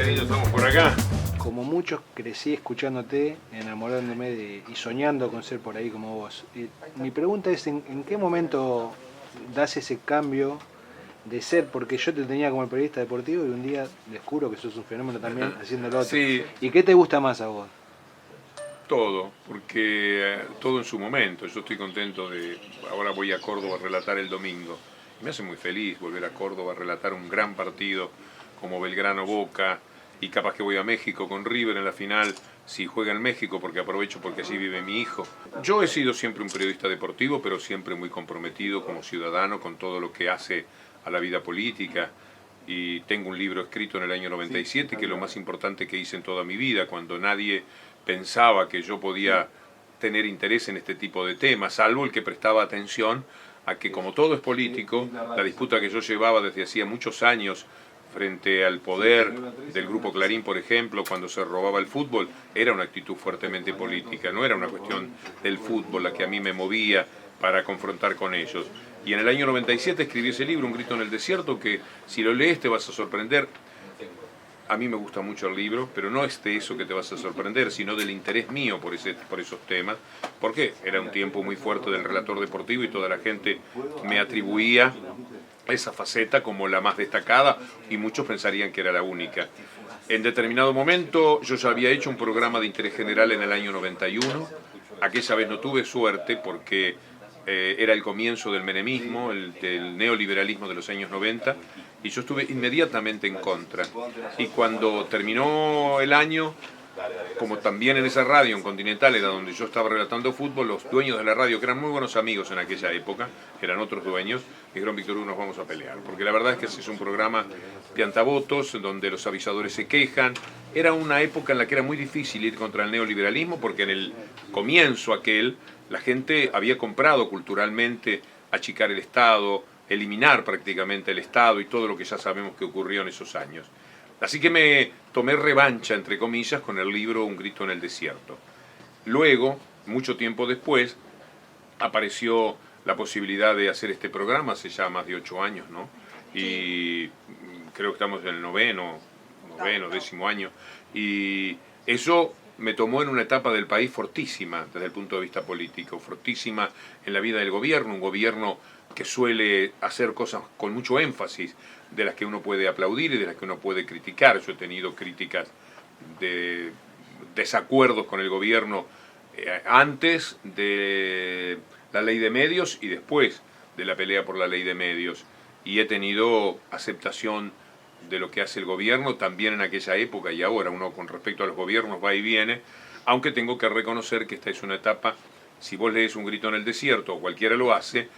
Niño, estamos por acá. Como muchos crecí escuchándote, enamorándome y soñando con ser por ahí como vos. Mi pregunta es, ¿en qué momento das ese cambio de ser? Porque yo te tenía como el periodista deportivo y un día descubro que sos un fenómeno también haciendo lo otro. Sí, ¿Y qué te gusta más a vos? todo, porque todo en su momento. Yo estoy contento de... Ahora voy a Córdoba a relatar el domingo. Me hace muy feliz volver a Córdoba a relatar un gran partido como Belgrano Boca, y capaz que voy a México con River en la final, si juega en México, porque aprovecho porque allí vive mi hijo. Yo he sido siempre un periodista deportivo, pero siempre muy comprometido como ciudadano con todo lo que hace a la vida política. Y tengo un libro escrito en el año 97, que es lo más importante que hice en toda mi vida, cuando nadie pensaba que yo podía tener interés en este tipo de temas, salvo el que prestaba atención a que, como todo es político, la disputa que yo llevaba desde hacía muchos años frente al poder del Grupo Clarín, por ejemplo, cuando se robaba el fútbol, era una actitud fuertemente política, no era una cuestión del fútbol la que a mí me movía para confrontar con ellos. Y en el año 97 escribí ese libro, Un grito en el desierto, que si lo lees te vas a sorprender. A mí me gusta mucho el libro, pero no es de eso que te vas a sorprender, sino del interés mío por esos temas, porque era un tiempo muy fuerte del relator deportivo y toda la gente me atribuía esa faceta como la más destacada y muchos pensarían que era la única. En determinado momento yo ya había hecho un programa de interés general en el año 91, aquella vez no tuve suerte porque era el comienzo del menemismo, del neoliberalismo de los años 90, y yo estuve inmediatamente en contra. Y cuando terminó el año, como también en esa radio, en Continental, era donde yo estaba relatando fútbol, los dueños de la radio, que eran muy buenos amigos en aquella época, eran otros dueños, dijeron: Víctor Hugo, nos vamos a pelear. Porque la verdad es que ese es un programa piantavotos, donde los avisadores se quejan. Era una época en la que era muy difícil ir contra el neoliberalismo, porque en el comienzo aquel, la gente había comprado culturalmente achicar el Estado, eliminar prácticamente el Estado y todo lo que ya sabemos que ocurrió en esos años. Así que me tomé revancha, entre comillas, con el libro Un grito en el desierto. Luego, mucho tiempo después, apareció la posibilidad de hacer este programa, hace ya más de 8 años, ¿no? Y creo que estamos en el noveno, 10º año. Y eso me tomó en una etapa del país fortísima desde el punto de vista político, fortísima en la vida del gobierno, un gobierno que suele hacer cosas con mucho énfasis, de las que uno puede aplaudir y de las que uno puede criticar. Yo he tenido críticas de desacuerdos con el gobierno antes de la ley de medios y después de la pelea por la ley de medios. Y he tenido aceptación de lo que hace el gobierno también en aquella época y ahora. Uno con respecto a los gobiernos va y viene, aunque tengo que reconocer que esta es una etapa. Si vos lees Un grito en el desierto, o cualquiera lo hace,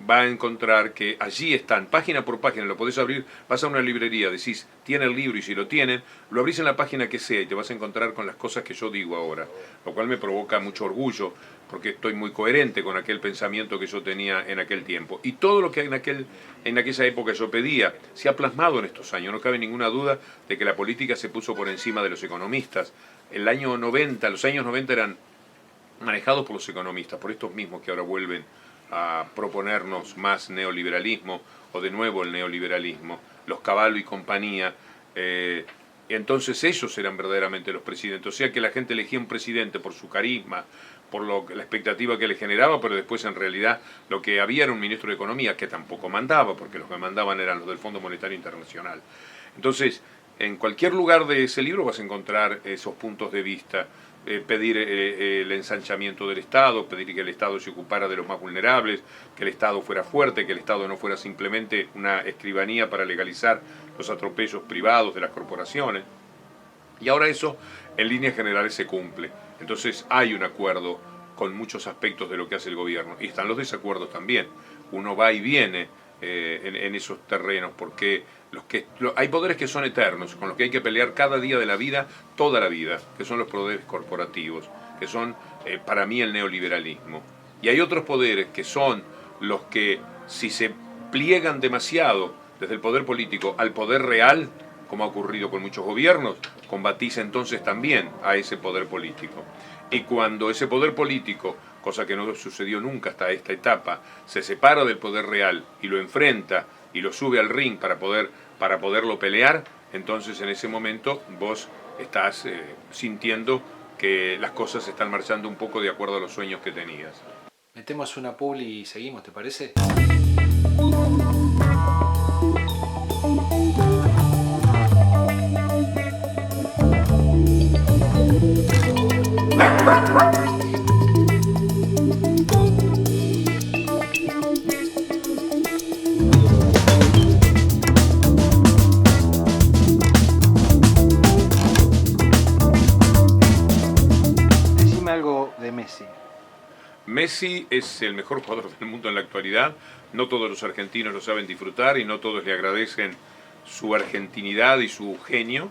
va a encontrar que allí están, página por página, lo podés abrir, vas a una librería, decís, tiene el libro, y si lo tienen, lo abrís en la página que sea y te vas a encontrar con las cosas que yo digo ahora, lo cual me provoca mucho orgullo, porque estoy muy coherente con aquel pensamiento que yo tenía en aquel tiempo. Y todo lo que en aquella época yo pedía se ha plasmado en estos años. No cabe ninguna duda de que la política se puso por encima de los economistas. Los años 90 eran manejados por los economistas, por estos mismos que ahora vuelven a proponernos más neoliberalismo, o de nuevo el neoliberalismo, los Cavallo y compañía. Entonces ellos eran verdaderamente los presidentes. O sea que la gente elegía un presidente por su carisma, por la expectativa que le generaba, pero después en realidad lo que había era un ministro de Economía que tampoco mandaba, porque los que mandaban eran los del Fondo Monetario Internacional. Entonces, en cualquier lugar de ese libro vas a encontrar esos puntos de vista. Pedir el ensanchamiento del Estado, pedir que el Estado se ocupara de los más vulnerables, que el Estado fuera fuerte, que el Estado no fuera simplemente una escribanía para legalizar los atropellos privados de las corporaciones. Y ahora eso, en líneas generales, se cumple. Entonces hay un acuerdo con muchos aspectos de lo que hace el gobierno. Y están los desacuerdos también. Uno va y viene en esos terrenos, porque hay poderes que son eternos, con los que hay que pelear cada día de la vida, toda la vida, que son los poderes corporativos, que son para mí el neoliberalismo. Y hay otros poderes que son los que, si se pliegan demasiado desde el poder político al poder real, como ha ocurrido con muchos gobiernos, combatís entonces también a ese poder político. Y cuando ese poder político, cosa que no sucedió nunca hasta esta etapa, se separa del poder real y lo enfrenta y lo sube al ring para poderlo pelear, entonces en ese momento vos estás sintiendo que las cosas están marchando un poco de acuerdo a los sueños que tenías. Metemos una publi y seguimos, ¿te parece? Decime algo de Messi. Messi es el mejor jugador del mundo en la actualidad, no todos los argentinos lo saben disfrutar y no todos le agradecen su argentinidad y su genio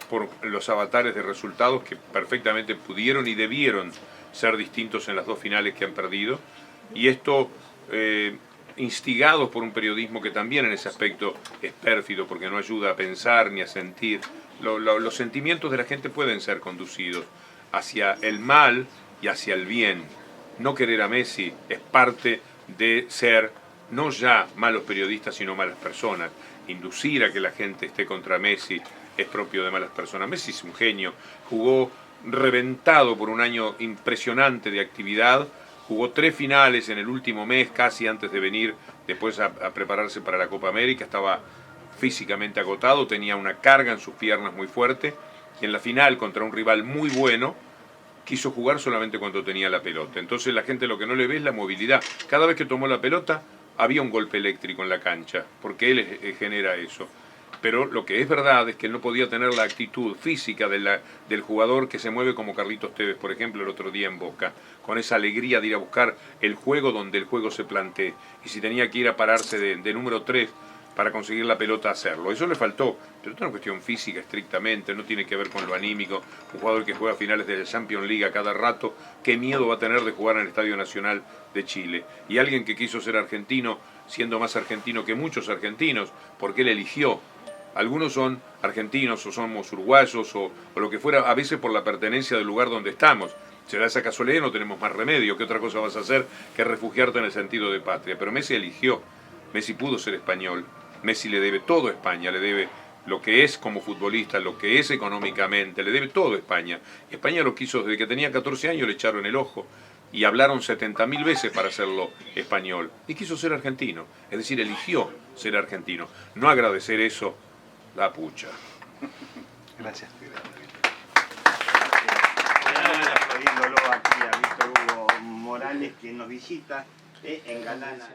por los avatares de resultados que perfectamente pudieron y debieron ser distintos en las dos finales que han perdido. Y esto instigados por un periodismo que también en ese aspecto es pérfido porque no ayuda a pensar ni a sentir. Los sentimientos de la gente pueden ser conducidos hacia el mal y hacia el bien. No querer a Messi es parte de ser no ya malos periodistas sino malas personas. Inducir a que la gente esté contra Messi es propio de malas personas. Messi es un genio, jugó reventado por un año impresionante de actividad, jugó 3 finales en el último mes, casi antes de venir después a prepararse para la Copa América, estaba físicamente agotado, tenía una carga en sus piernas muy fuerte, y en la final contra un rival muy bueno, quiso jugar solamente cuando tenía la pelota. Entonces la gente lo que no le ve es la movilidad. Cada vez que tomó la pelota había un golpe eléctrico en la cancha, porque él genera eso. Pero lo que es verdad es que él no podía tener la actitud física del jugador que se mueve como Carlitos Tevez, por ejemplo, el otro día en Boca, con esa alegría de ir a buscar el juego donde el juego se plantee. Y si tenía que ir a pararse de número 3 para conseguir la pelota, hacerlo. Eso le faltó, pero esto es una cuestión física estrictamente, no tiene que ver con lo anímico. Un jugador que juega finales de la Champions League a cada rato, qué miedo va a tener de jugar en el Estadio Nacional de Chile. Y alguien que quiso ser argentino, siendo más argentino que muchos argentinos, porque él eligió. Algunos son argentinos o somos uruguayos o lo que fuera, a veces por la pertenencia del lugar donde estamos. Se da esa casualidad y no tenemos más remedio. ¿Qué otra cosa vas a hacer que refugiarte en el sentido de patria? Pero Messi eligió. Messi pudo ser español. Messi le debe todo a España, le debe lo que es como futbolista, lo que es económicamente, le debe todo a España. Y España lo quiso desde que tenía 14 años, le echaron el ojo. Y hablaron 70.000 veces para hacerlo español. Y quiso ser argentino. Es decir, eligió ser argentino. No agradecer eso, la pucha. Gracias. Aplaudiéndolo aquí a Víctor Hugo Morales, que nos visita en Galana.